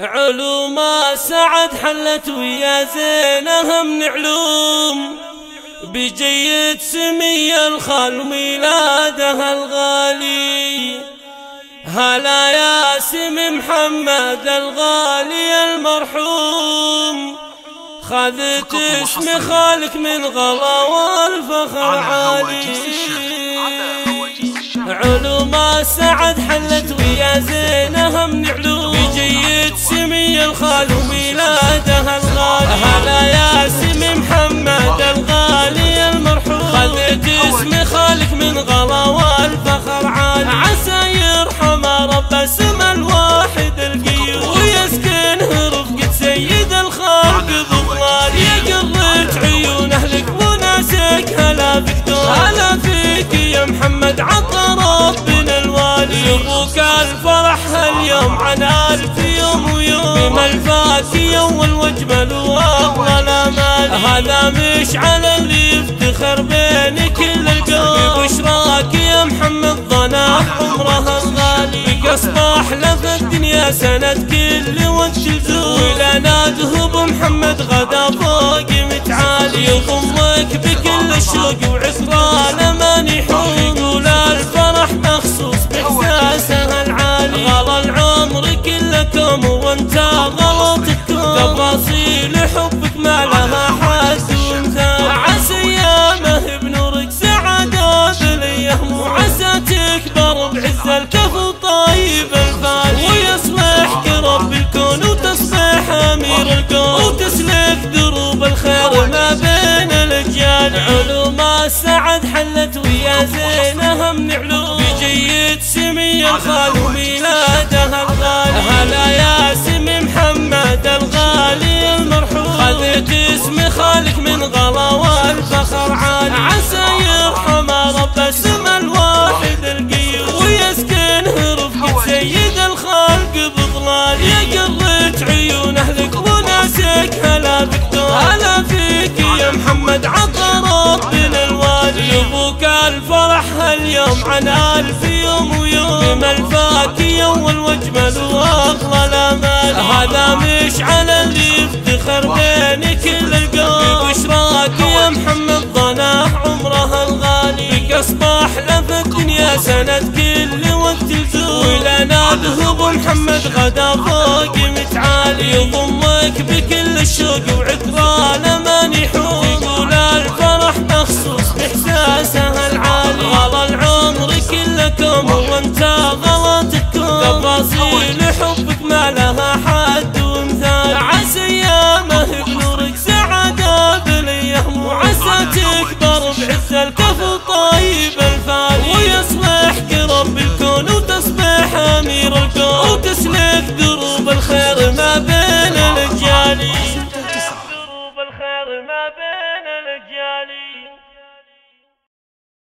علوم سعد حلت ويا زينها من علوم، بجيد سمي الخال ميلادها الغالي. هلا يا سمي محمد الغالي المرحوم، خذت اسم خالك من غلا والفخر عالي. علوم سعد حلت ويا زينها من علوم، بجيد سمي الخال وميلادها الغالي. هلا يا سمي محمد الغالي المرحوم، خذت اسم خالك من غلا والفخر عالي. عسى يرحم رب السما الواحد القيوم، ويسكنه رفقة سيد الخلق بظلال. يا قرة عيون اهلك وناسك هلا فيك دور، هلا فيك يا محمد عطى ربنا الوالي. يبوك الفرح هاليوم عن ألف يوم ويوم، بما الفاكهة والوجمل واغلى الامال. هذا مشعل اللي يفتخر بين كل القوم، ببشراك يا محمد ضنا عمرها الغالي. بك اصبح لك الدنيا سند كل وقت تزور، ولنا ذهب محمد غدا فوق متعالي. يضمك بكل الشوق وعسران ما يحوم، يقول الفرح مخصوص باحساسها العالي. غلا العمر كلكم وانت غلطتكم، تفاصيل حبك ما لها حد ومثال. عسى ايامه بنورك سعادة بالايام، وعسى تكبر بعز الكف وطيب الفال. ويصلحك رب الكون وتصبح امير الكون، وتسلك دروب الخير ما بين الاجيال. علوم سعد حلت ويا زينها من علوم، بجيد سمي الخال وميلادها الغالي. هلا يا سمي محمد الغالي المرحوم، خذت اسم خالك من غلا والفخر عالي. عسى يرحم رب السما الواحد القيوم، ويسكنه رفقة سيد الخلق بظلال. يا قرة عيون اهلك وناسك هلا بك دور، هلا فيك يا محمد عطى ربنا الوالي. يبوك الفرح هاليوم عن ألف يوم ويوم، بما الفاكهة والوجمل واغلى الامال. هذا مشعل اللي يفتخر بين كل القوم، ببشراك يا محمد ضنا عمرها الغالي. بك اصبح لك الدنيا سند كل وقت تزور، ولنا ذهب محمد غدا فوق متعالي. يضمك بكل الشوق وعطران ما يحوم، يقول الفرح مخصوص باحساسها العالي. غلا العمر كلكم وانت غلطتكم، تفاصيل حبك ما لها حد ومثال. عسى ايامه بنورك سعادة بالايام، وعسى تكبر بعز الكف